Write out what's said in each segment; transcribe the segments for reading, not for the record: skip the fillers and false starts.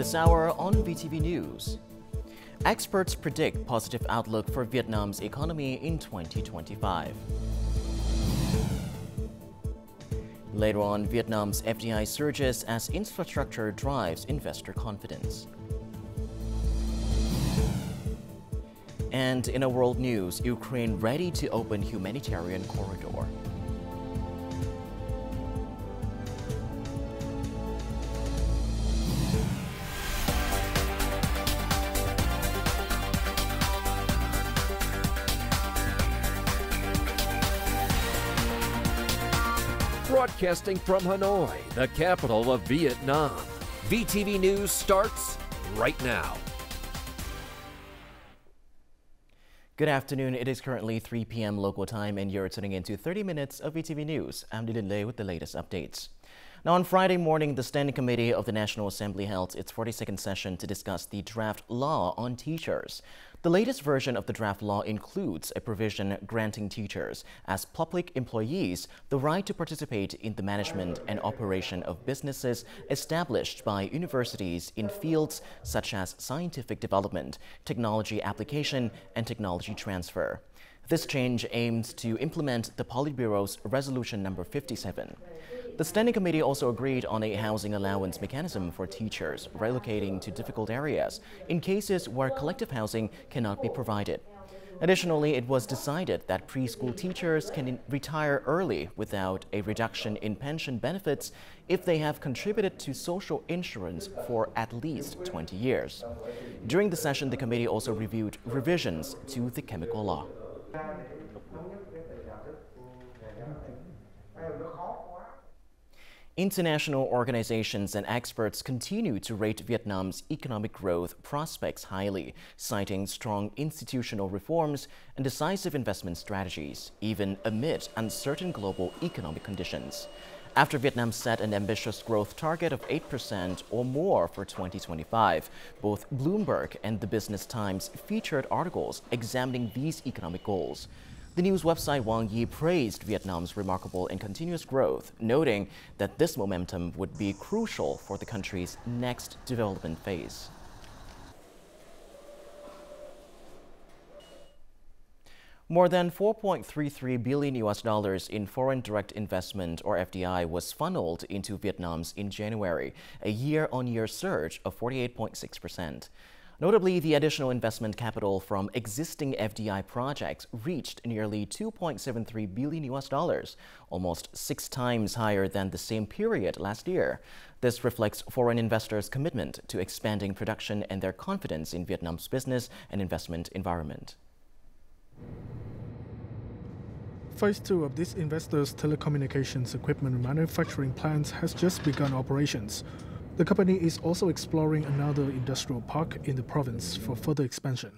this hour on VTV News. Experts predict positive outlook for Vietnam's economy in 2025. Later on, Vietnam's FDI surges as infrastructure drives investor confidence. And in a world news, Ukraine ready to open humanitarian corridor. Broadcasting from Hanoi, the capital of Vietnam. VTV News starts right now. Good afternoon. It is currently 3 p.m. local time and you're tuning into 30 minutes of VTV News. I'm Dylan Lei with the latest updates. Now, on Friday morning, the Standing Committee of the National Assembly held its 42nd session to discuss the draft law on teachers. The latest version of the draft law includes a provision granting teachers, as public employees, the right to participate in the management and operation of businesses established by universities in fields such as scientific development, technology application, and technology transfer. This change aims to implement the Politburo's Resolution number 57. The Standing Committee also agreed on a housing allowance mechanism for teachers relocating to difficult areas in cases where collective housing cannot be provided. Additionally, it was decided that preschool teachers can retire early without a reduction in pension benefits if they have contributed to social insurance for at least 20 years. During the session, the committee also reviewed revisions to the chemical law. International organizations and experts continue to rate Vietnam's economic growth prospects highly, citing strong institutional reforms and decisive investment strategies, even amid uncertain global economic conditions. After Vietnam set an ambitious growth target of 8% or more for 2025, both Bloomberg and the Business Times featured articles examining these economic goals. The news website Wang Yi praised Vietnam's remarkable and continuous growth, noting that this momentum would be crucial for the country's next development phase. More than $4.33 billion in foreign direct investment, or FDI, was funneled into Vietnam's in January, a year-on-year surge of 48.6%. Notably, the additional investment capital from existing FDI projects reached nearly $2.73 billion, almost 6 times higher than the same period last year. This reflects foreign investors' commitment to expanding production and their confidence in Vietnam's business and investment environment. Phase 2 of this investors' telecommunications equipment manufacturing plant has just begun operations. The company is also exploring another industrial park in the province for further expansion.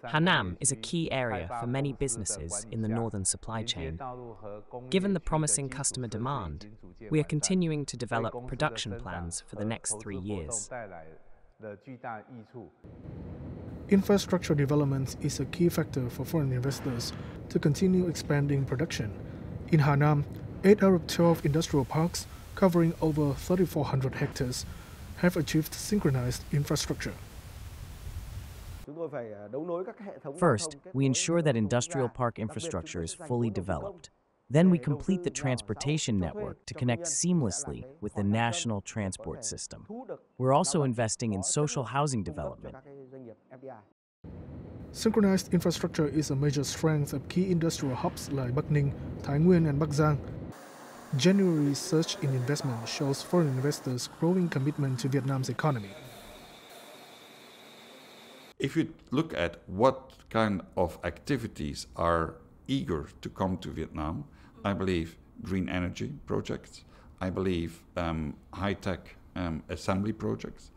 Hanam is a key area for many businesses in the northern supply chain. Given the promising customer demand, we are continuing to develop production plans for the next 3 years. Infrastructure development is a key factor for foreign investors to continue expanding production. In Hanam, 8 out of 12 industrial parks, covering over 3,400 hectares, have achieved synchronized infrastructure. First, we ensure that industrial park infrastructure is fully developed. Then we complete the transportation network to connect seamlessly with the national transport system. We're also investing in social housing development. Synchronized infrastructure is a major strength of key industrial hubs like Bắc Ninh, Thái Nguyên, and Bắc Giang. January's surge in investment shows foreign investors' growing commitment to Vietnam's economy. If you look at what kind of activities are eager to come to Vietnam, I believe green energy projects, I believe high-tech assembly projects,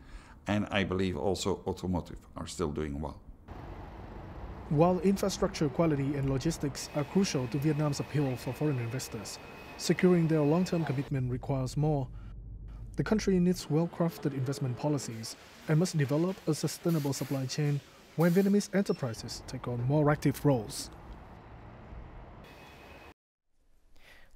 and I believe also automotive are still doing well. While infrastructure quality and logistics are crucial to Vietnam's appeal for foreign investors, securing their long-term commitment requires more. The country needs well-crafted investment policies and must develop a sustainable supply chain where Vietnamese enterprises take on more active roles.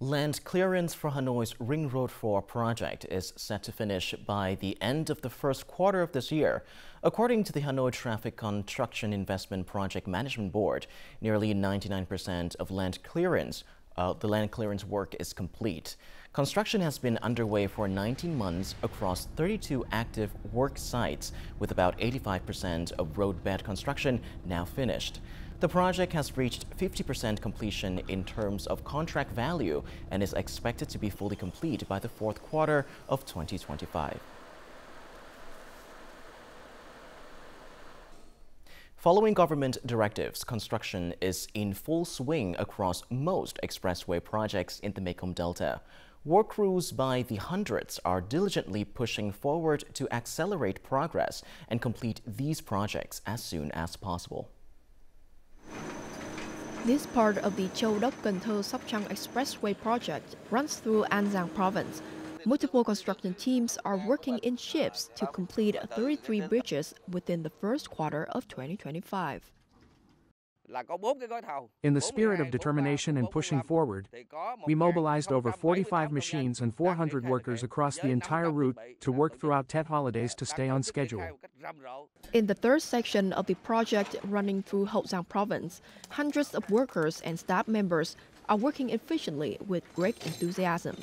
Land clearance for Hanoi's Ring Road 4 project is set to finish by the end of the first quarter of this year. According to the Hanoi Traffic Construction Investment Project Management Board, nearly 99% of the land clearance work is complete. Construction has been underway for 19 months across 32 active work sites, with about 85% of roadbed construction now finished. The project has reached 50% completion in terms of contract value and is expected to be fully complete by the fourth quarter of 2025. Following government directives, construction is in full swing across most expressway projects in the Mekong Delta. Work crews by the hundreds are diligently pushing forward to accelerate progress and complete these projects as soon as possible. This part of the Châu Đốc Cần Thơ Sóc Trăng Expressway project runs through An Giang province. Multiple construction teams are working in shifts to complete 33 bridges within the first quarter of 2025. In the spirit of determination and pushing forward, we mobilized over 45 machines and 400 workers across the entire route to work throughout Tet holidays to stay on schedule. In the third section of the project running through Hậu Giang province, hundreds of workers and staff members are working efficiently with great enthusiasm.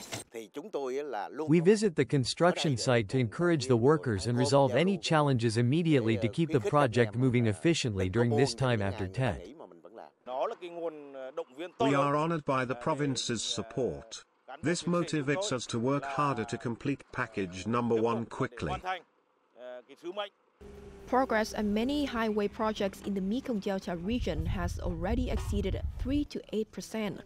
We visit the construction site to encourage the workers and resolve any challenges immediately to keep the project moving efficiently during this time after Tet. We are honored by the province's support. This motivates us to work harder to complete package number 1 quickly. Progress on many highway projects in the Mekong Delta region has already exceeded 3 to 8%.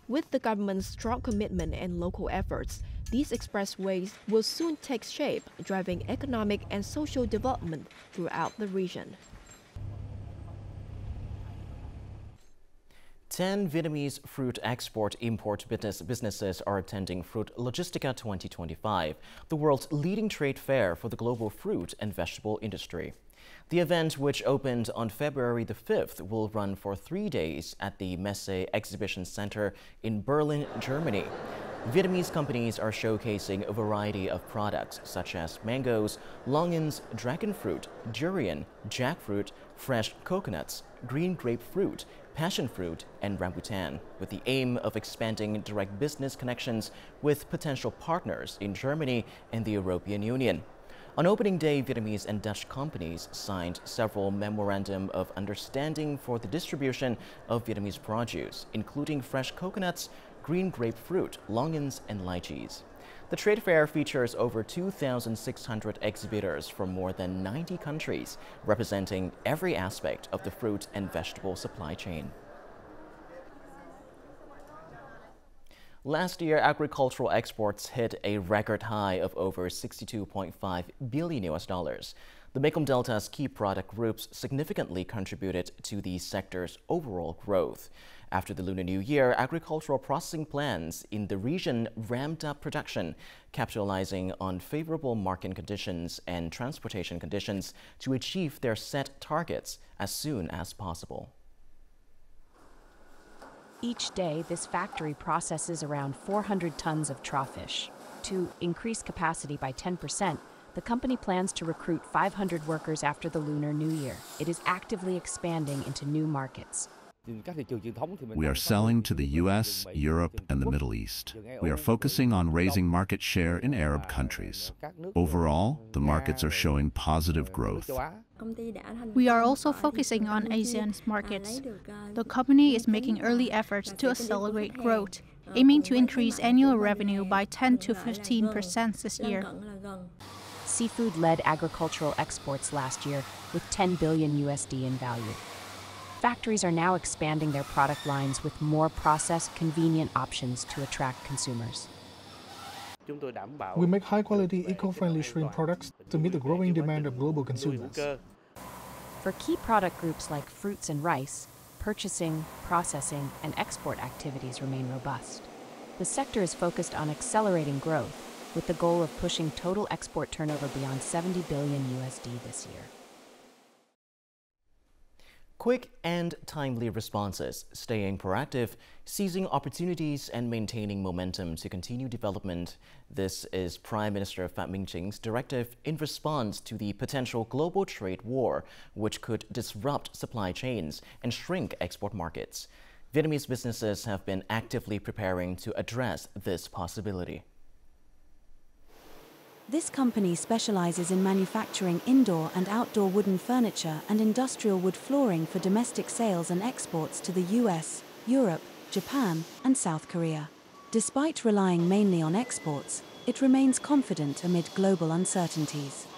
With the government's strong commitment and local efforts, these expressways will soon take shape, driving economic and social development throughout the region. 10 Vietnamese fruit export-import businesses are attending Fruit Logistica 2025, the world's leading trade fair for the global fruit and vegetable industry. The event, which opened on February the 5th, will run for 3 days at the Messe Exhibition Center in Berlin, Germany. Vietnamese companies are showcasing a variety of products such as mangoes, longans, dragon fruit, durian, jackfruit, fresh coconuts, green grapefruit, passion fruit, and rambutan, with the aim of expanding direct business connections with potential partners in Germany and the European Union. On opening day, Vietnamese and Dutch companies signed several memorandum of understanding for the distribution of Vietnamese produce, including fresh coconuts, green grapefruit, longans, and lychees. The trade fair features over 2,600 exhibitors from more than 90 countries, representing every aspect of the fruit and vegetable supply chain. Last year, agricultural exports hit a record high of over $62.5 billion. The Mekong Delta's key product groups significantly contributed to the sector's overall growth. After the Lunar New Year, agricultural processing plants in the region ramped up production, capitalizing on favorable market conditions and transportation conditions to achieve their set targets as soon as possible. Each day, this factory processes around 400 tons of trawfish. To increase capacity by 10%, the company plans to recruit 500 workers after the Lunar New Year. It is actively expanding into new markets. We are selling to the U.S., Europe, and the Middle East. We are focusing on raising market share in Arab countries. Overall, the markets are showing positive growth. We are also focusing on Asian markets. The company is making early efforts to accelerate growth, aiming to increase annual revenue by 10 to 15% this year. Seafood led agricultural exports last year with $10 billion USD in value. Factories are now expanding their product lines with more processed, convenient options to attract consumers. We make high-quality, eco-friendly shrimp products to meet the growing demand of global consumers. For key product groups like fruits and rice, purchasing, processing, and export activities remain robust. The sector is focused on accelerating growth, with the goal of pushing total export turnover beyond $70 billion USD this year. Quick and timely responses, staying proactive, seizing opportunities, and maintaining momentum to continue development. This is Prime Minister Pham Minh Ching's directive in response to the potential global trade war, which could disrupt supply chains and shrink export markets. Vietnamese businesses have been actively preparing to address this possibility. This company specializes in manufacturing indoor and outdoor wooden furniture and industrial wood flooring for domestic sales and exports to the US, Europe, Japan, and South Korea. Despite relying mainly on exports, it remains confident amid global uncertainties.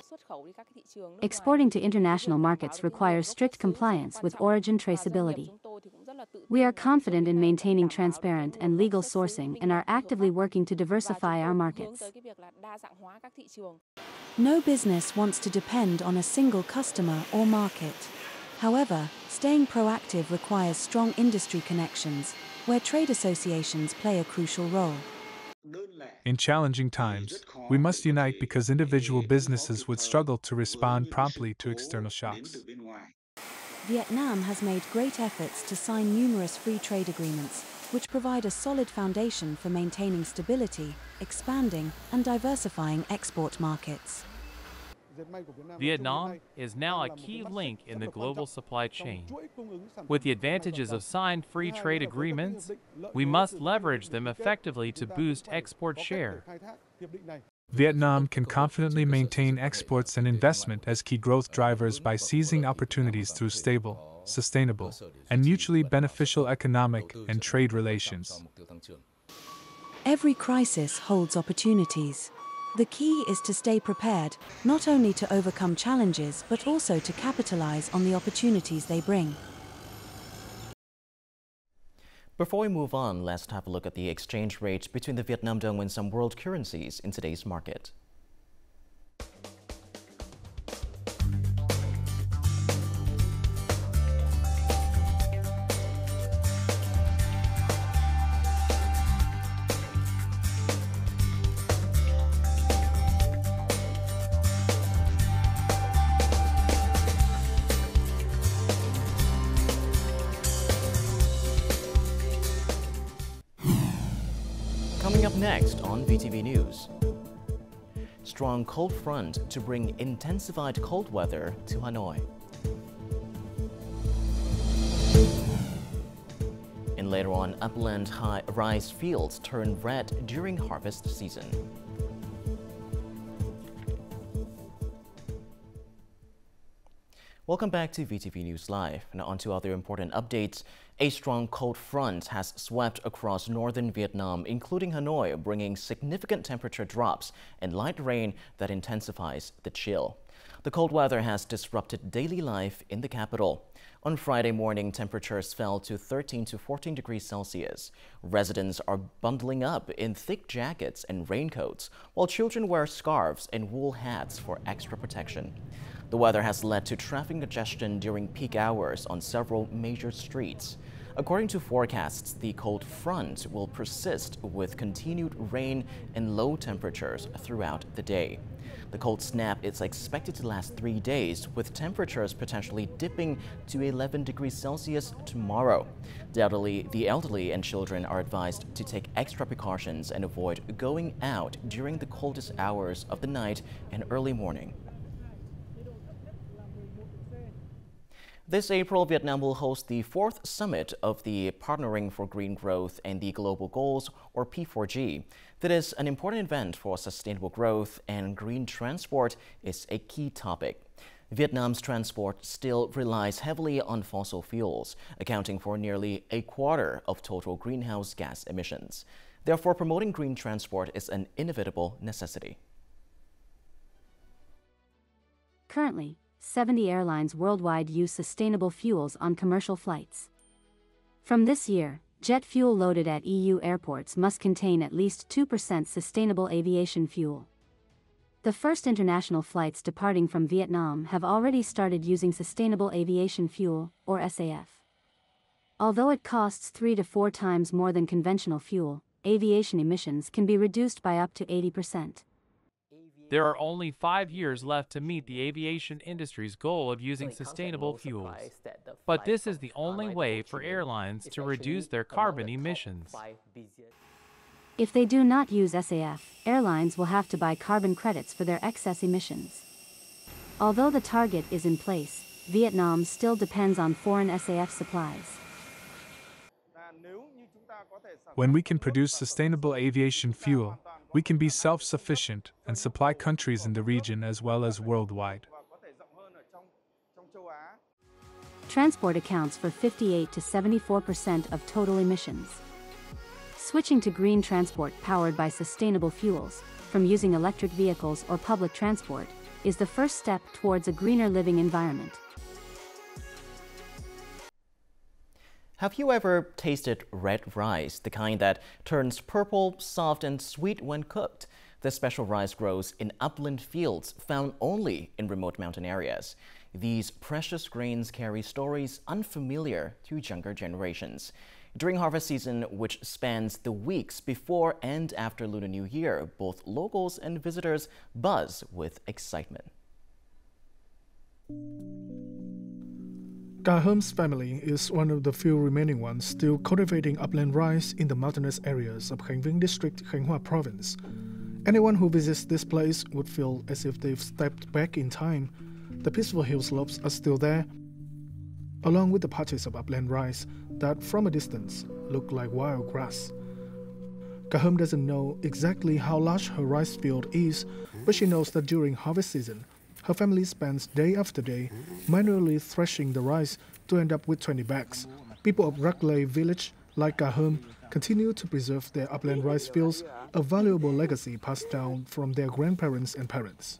Exporting to international markets requires strict compliance with origin traceability. We are confident in maintaining transparent and legal sourcing and are actively working to diversify our markets. No business wants to depend on a single customer or market. However, staying proactive requires strong industry connections, where trade associations play a crucial role. In challenging times, we must unite because individual businesses would struggle to respond promptly to external shocks. Vietnam has made great efforts to sign numerous free trade agreements, which provide a solid foundation for maintaining stability, expanding, and diversifying export markets. Vietnam is now a key link in the global supply chain. With the advantages of signed free trade agreements, we must leverage them effectively to boost export share. Vietnam can confidently maintain exports and investment as key growth drivers by seizing opportunities through stable, sustainable, and mutually beneficial economic and trade relations. Every crisis holds opportunities. The key is to stay prepared, not only to overcome challenges but also to capitalize on the opportunities they bring. Before we move on, let's have a look at the exchange rate between the Vietnam Dong and some world currencies in today's market. Coming up next on VTV News. Strong cold front to bring intensified cold weather to Hanoi. And later on, upland rice fields turn red during harvest season. Welcome back to VTV News Live. Now on to other important updates. A strong cold front has swept across northern Vietnam, including Hanoi, bringing significant temperature drops and light rain that intensifies the chill. The cold weather has disrupted daily life in the capital. On Friday morning, temperatures fell to 13 to 14 degrees Celsius. Residents are bundling up in thick jackets and raincoats, while children wear scarves and wool hats for extra protection. The weather has led to traffic congestion during peak hours on several major streets. According to forecasts, the cold front will persist with continued rain and low temperatures throughout the day. The cold snap is expected to last 3 days, with temperatures potentially dipping to 11 degrees Celsius tomorrow. The elderly and children are advised to take extra precautions and avoid going out during the coldest hours of the night and early morning. This April, Vietnam will host the 4th summit of the Partnering for Green Growth and the Global Goals, or P4G. That is an important event for sustainable growth, and green transport is a key topic. Vietnam's transport still relies heavily on fossil fuels, accounting for nearly a quarter of total greenhouse gas emissions. Therefore, promoting green transport is an inevitable necessity. Currently, 70 airlines worldwide use sustainable fuels on commercial flights. From this year, jet fuel loaded at EU airports must contain at least 2% sustainable aviation fuel. The first international flights departing from Vietnam have already started using sustainable aviation fuel, or SAF. Although it costs 3 to 4 times more than conventional fuel, aviation emissions can be reduced by up to 80%. There are only 5 years left to meet the aviation industry's goal of using sustainable fuels. But this is the only way for airlines to reduce their carbon emissions. If they do not use SAF, airlines will have to buy carbon credits for their excess emissions. Although the target is in place, Vietnam still depends on foreign SAF supplies. When we can produce sustainable aviation fuel, we can be self-sufficient and supply countries in the region as well as worldwide. Transport accounts for 58 to 74% of total emissions. Switching to green transport powered by sustainable fuels, from using electric vehicles or public transport, is the first step towards a greener living environment. Have you ever tasted red rice, the kind that turns purple, soft and sweet when cooked? This special rice grows in upland fields found only in remote mountain areas. These precious grains carry stories unfamiliar to younger generations. During harvest season, which spans the weeks before and after Lunar New Year, both locals and visitors buzz with excitement. Ga Hum's family is one of the few remaining ones still cultivating upland rice in the mountainous areas of Hành Vinh District, Hành Hoa Province. Anyone who visits this place would feel as if they've stepped back in time. The peaceful hill slopes are still there, along with the patches of upland rice that, from a distance, look like wild grass. Ga Hum doesn't know exactly how large her rice field is, but she knows that during harvest season, her family spends day after day manually threshing the rice to end up with 20 bags. People of Raklay village, like Ga Hum, continue to preserve their upland rice fields, a valuable legacy passed down from their grandparents and parents.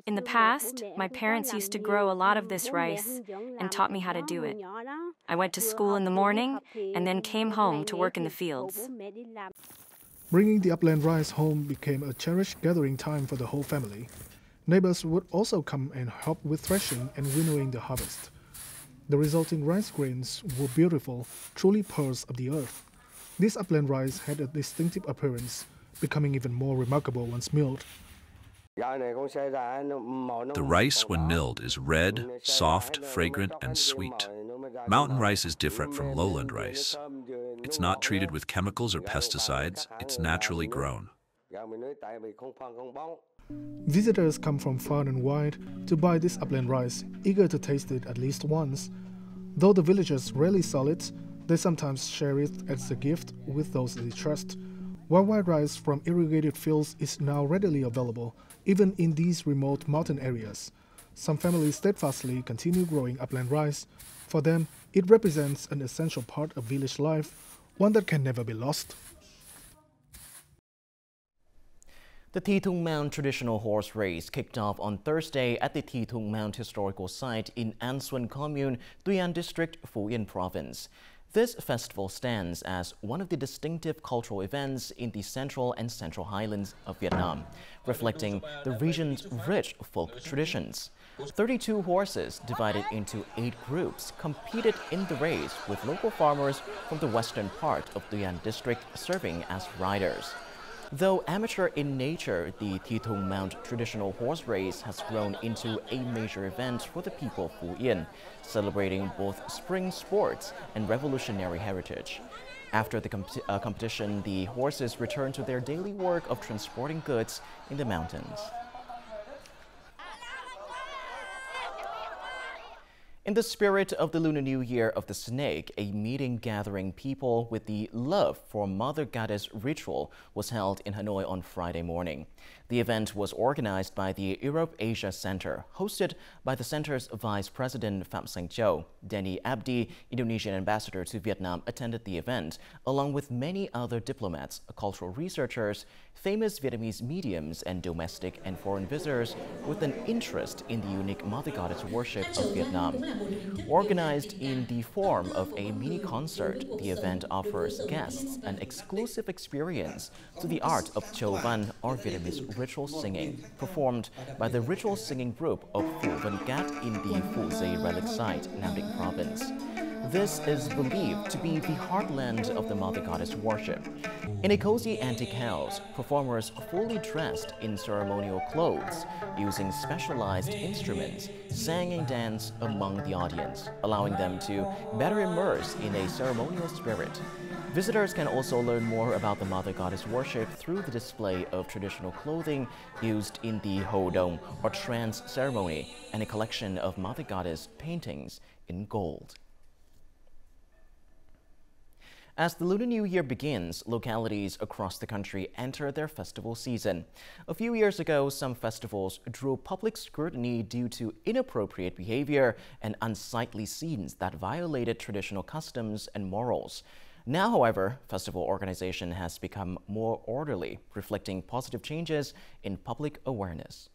In the past, my parents used to grow a lot of this rice and taught me how to do it. I went to school in the morning and then came home to work in the fields. Bringing the upland rice home became a cherished gathering time for the whole family. Neighbors would also come and help with threshing and winnowing the harvest. The resulting rice grains were beautiful, truly pearls of the earth. This upland rice had a distinctive appearance, becoming even more remarkable once milled. The rice, when milled, is red, soft, fragrant, and sweet. Mountain rice is different from lowland rice. It's not treated with chemicals or pesticides. It's naturally grown. Visitors come from far and wide to buy this upland rice, eager to taste it at least once. Though the villagers rarely sell it, they sometimes share it as a gift with those they trust. While white rice from irrigated fields is now readily available, even in these remote mountain areas, some families steadfastly continue growing upland rice. For them, it represents an essential part of village life, one that can never be lost. The Thi Thung Mount traditional horse race kicked off on Thursday at the Thi Thung Mount historical site in An Xuân Commune, Tuy An District, Phú Yên Province. This festival stands as one of the distinctive cultural events in the central and central highlands of Vietnam, reflecting the region's rich folk traditions. 32 horses divided into 8 groups competed in the race, with local farmers from the western part of Tuy An District serving as riders. Though amateur in nature, the Thi Thung Mount traditional horse race has grown into a major event for the people of Phú Yên, celebrating both spring sports and revolutionary heritage. After the competition, the horses returned to their daily work of transporting goods in the mountains. In the spirit of the Lunar New Year of the Snake, a meeting gathering people with the love for Mother Goddess ritual was held in Hanoi on Friday morning. The event was organized by the Europe-Asia Center, hosted by the center's Vice President Phạm Sanh Châu. Denny Abdi, Indonesian ambassador to Vietnam, attended the event, along with many other diplomats, cultural researchers, famous Vietnamese mediums, and domestic and foreign visitors with an interest in the unique Mother Goddess worship of Vietnam. Organized in the form of a mini-concert, the event offers guests an exclusive experience to the art of Châu Văn, or Vietnamese ritual singing, performed by the ritual singing group of Phu Vân Gat in the Phu Dây relic site, Nam Định Province. This is believed to be the heartland of the mother goddess worship. In a cozy antique house, performers fully dressed in ceremonial clothes, using specialized instruments, sang and danced among the audience, allowing them to better immerse in a ceremonial spirit. Visitors can also learn more about the mother goddess worship through the display of traditional clothing used in the Hodong or trance ceremony and a collection of mother goddess paintings in gold. As the Lunar New Year begins, localities across the country enter their festival season. A few years ago, some festivals drew public scrutiny due to inappropriate behavior and unsightly scenes that violated traditional customs and morals. Now, however, festival organization has become more orderly, reflecting positive changes in public awareness.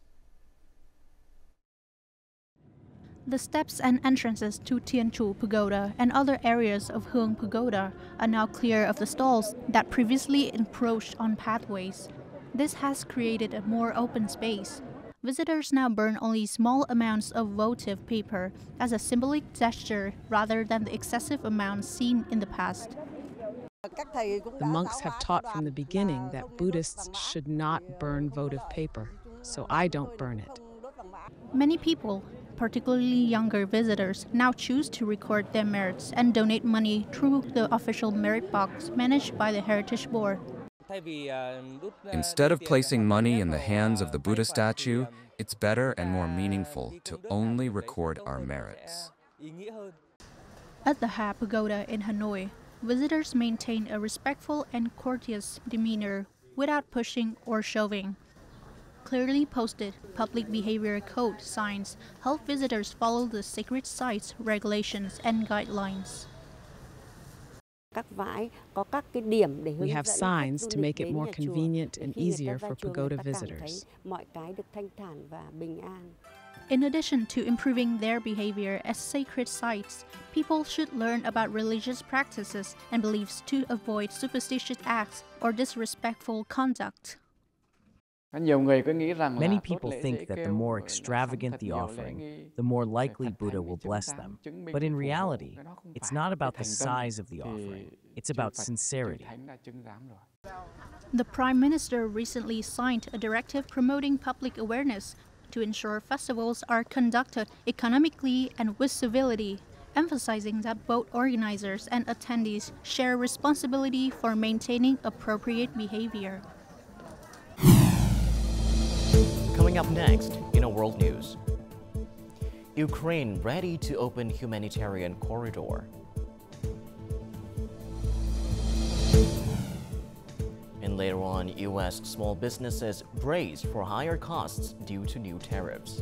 The steps and entrances to Tianchu Pagoda and other areas of Hung Pagoda are now clear of the stalls that previously encroached on pathways. This has created a more open space. Visitors now burn only small amounts of votive paper as a symbolic gesture rather than the excessive amounts seen in the past. The monks have taught from the beginning that Buddhists should not burn votive paper, so I don't burn it. Many people, particularly younger visitors, now choose to record their merits and donate money through the official merit box managed by the Heritage Board. Instead of placing money in the hands of the Buddha statue, it's better and more meaningful to only record our merits. At the Ha Pagoda in Hanoi, visitors maintain a respectful and courteous demeanor without pushing or shoving. Clearly posted public behavior code signs help visitors follow the sacred site's regulations and guidelines. We have signs to make it more convenient and easier for pagoda visitors. In addition to improving their behavior as sacred sites, people should learn about religious practices and beliefs to avoid superstitious acts or disrespectful conduct. Many people think that the more extravagant the offering, the more likely Buddha will bless them. But in reality, it's not about the size of the offering, it's about sincerity. The Prime Minister recently signed a directive promoting public awareness to ensure festivals are conducted economically and with civility, emphasizing that both organizers and attendees share responsibility for maintaining appropriate behavior. Coming up next in our world news, Ukraine ready to open humanitarian corridor. And later on, U.S. small businesses brace for higher costs due to new tariffs.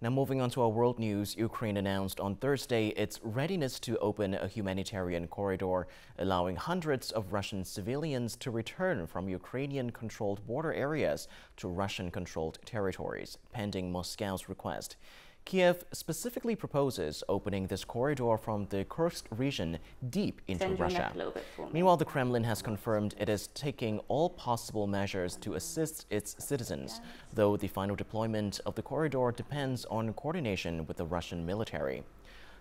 Now moving on to our world news, Ukraine announced on Thursday its readiness to open a humanitarian corridor, allowing hundreds of Russian civilians to return from Ukrainian-controlled border areas to Russian-controlled territories, pending Moscow's request. Kiev specifically proposes opening this corridor from the Kursk region deep into Russia. Meanwhile, the Kremlin has confirmed it is taking all possible measures to assist its citizens, though the final deployment of the corridor depends on coordination with the Russian military.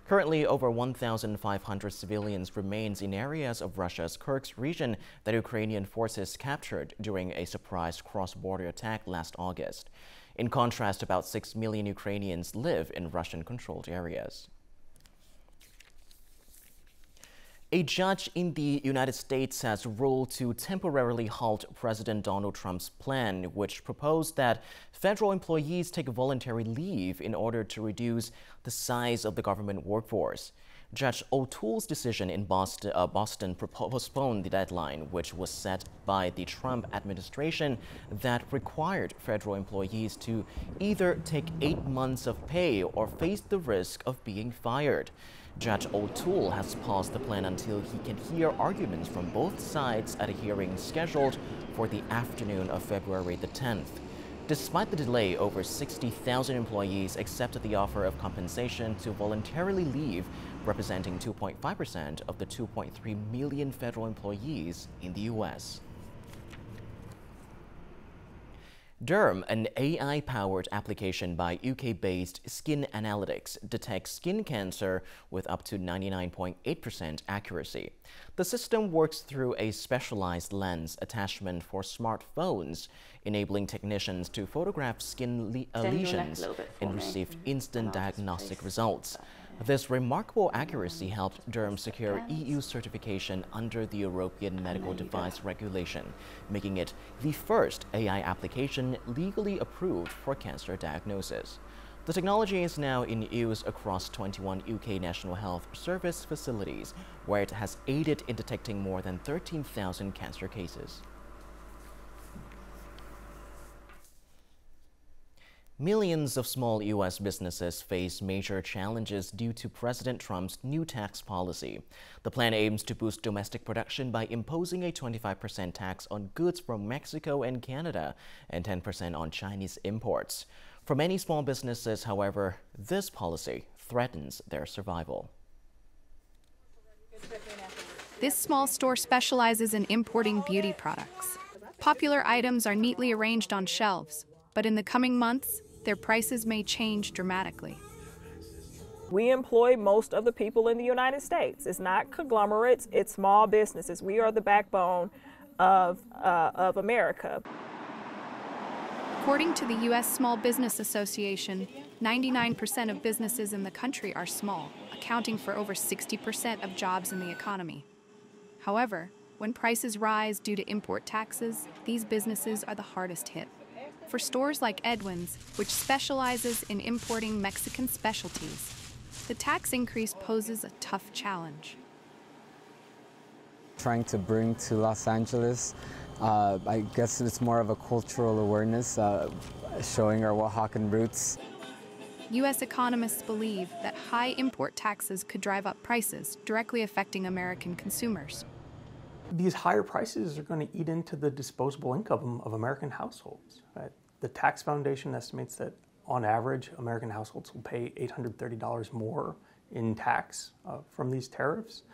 Currently, over 1,500 civilians remains in areas of Russia's Kursk region that Ukrainian forces captured during a surprise cross-border attack last August. In contrast, about 6 million Ukrainians live in Russian-controlled areas. A judge in the United States has ruled to temporarily halt President Donald Trump's plan, which proposed that federal employees take voluntary leave in order to reduce the size of the government workforce. Judge O'Toole's decision in Boston postponed the deadline, which was set by the Trump administration, that required federal employees to either take 8 months of pay or face the risk of being fired. Judge O'Toole has paused the plan until he can hear arguments from both sides at a hearing scheduled for the afternoon of February the 10th. Despite the delay, over 60,000 employees accepted the offer of compensation to voluntarily leave, representing 2.5% of the 2.3 million federal employees in the U.S. Derm, an AI-powered application by UK-based Skin Analytics, detects skin cancer with up to 99.8% accuracy. The system works through a specialized lens attachment for smartphones, enabling technicians to photograph skin lesions and receive instant diagnostic results. This remarkable accuracy helped Derm secure EU certification under the European Medical Device Regulation, making it the first AI application legally approved for cancer diagnosis. The technology is now in use across 21 UK National Health Service facilities, where it has aided in detecting more than 13,000 cancer cases. Millions of small U.S. businesses face major challenges due to President Trump's new tax policy. The plan aims to boost domestic production by imposing a 25% tax on goods from Mexico and Canada and 10% on Chinese imports. For many small businesses, however, this policy threatens their survival. This small store specializes in importing beauty products. Popular items are neatly arranged on shelves, but in the coming months, their prices may change dramatically. We employ most of the people in the United States. It's not conglomerates, it's small businesses. We are the backbone of America. According to the U.S. Small Business Association, 99% of businesses in the country are small, accounting for over 60% of jobs in the economy. However, when prices rise due to import taxes, these businesses are the hardest hit. For stores like Edwin's, which specializes in importing Mexican specialties, the tax increase poses a tough challenge. Trying to bring to Los Angeles, I guess it's more of a cultural awareness, showing our Oaxacan roots. U.S. economists believe that high import taxes could drive up prices, directly affecting American consumers. These higher prices are going to eat into the disposable income of American households. Right? The Tax Foundation estimates that, on average, American households will pay $830 more in tax from these tariffs.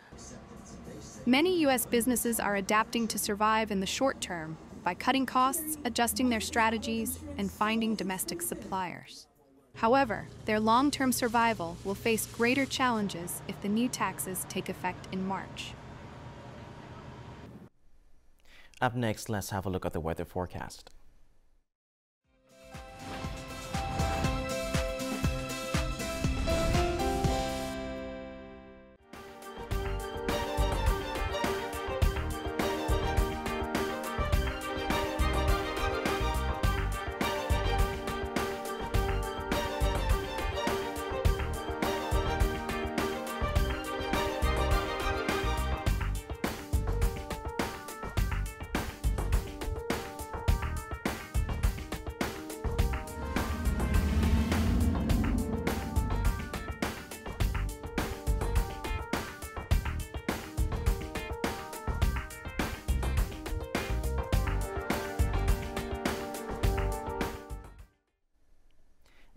Many U.S. businesses are adapting to survive in the short term by cutting costs, adjusting their strategies, and finding domestic suppliers. However, their long-term survival will face greater challenges if the new taxes take effect in March. Up next, let's have a look at the weather forecast.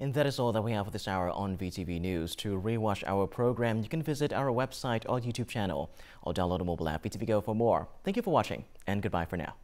And that is all that we have for this hour on VTV News. To rewatch our program, you can visit our website or YouTube channel or download the mobile app VTVgo for more. Thank you for watching, and goodbye for now.